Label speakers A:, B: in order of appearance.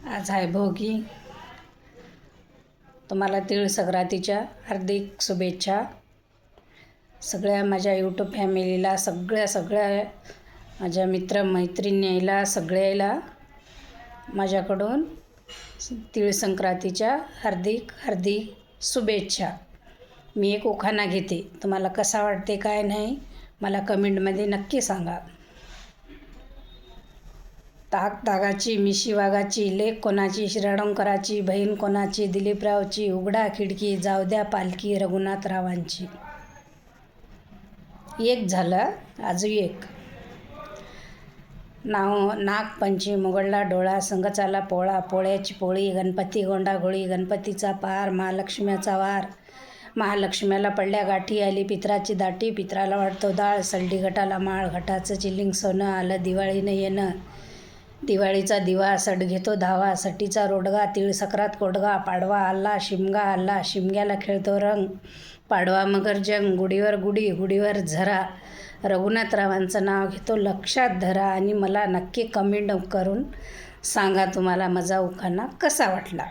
A: आज आहे भोगी. तुम्हाला तीळ संक्रांतीच्या हार्दिक शुभेच्छा. सगळ्या माझ्या यूट्यूब फॅमिलीला, सगळ्या माझ्या मित्रमैत्रिणीला, सगळ्याला माझ्याकडून तीळ संक्रांतीच्या हार्दिक शुभेच्छा. मी एक उखाणा घेते, तुम्हाला कसा वाटते काय नाही मला कमेंटमध्ये नक्की सांगा. ताक तागाची, मिशी वाघाची, लेक कोणाची, श्रीरंगकराची, बहीण कोणाची, दिलीपरावची, उघडा खिडकी, जाऊ द्या पालखी रघुनाथरावांची. एक झालं, अजून एक. नागपंचमी उघडला डोळा, संग चाला पोळा, पोळ्याची पोळी, गणपती गोंडागोळी, गणपतीचा पार, महालक्ष्म्याचा वार, महालक्ष्म्याला पडल्या गाठी, आली पित्राची दाटी, पित्राला वाटतो डाळ, सलडी घटाला माळ, घटाचं चिलिंग सोनं, आलं दिवाळीनं येणं, दिवाळीचा दिवा, सड घेतो धावा, सटीचा रोडगा, तीळ सक्रात कोडगा, पाडवा आला शिमगा आला, शिमग्याला खेळतो रंग, पाडवा मगर जंग, गुढीवर गुढी, गुढीवर झरा, रघुनाथरावांचं नाव घेतो लक्षात धरा. आणि मला नक्की कमेंट करून सांगा तुम्हाला माझा उखाणा कसा वाटला.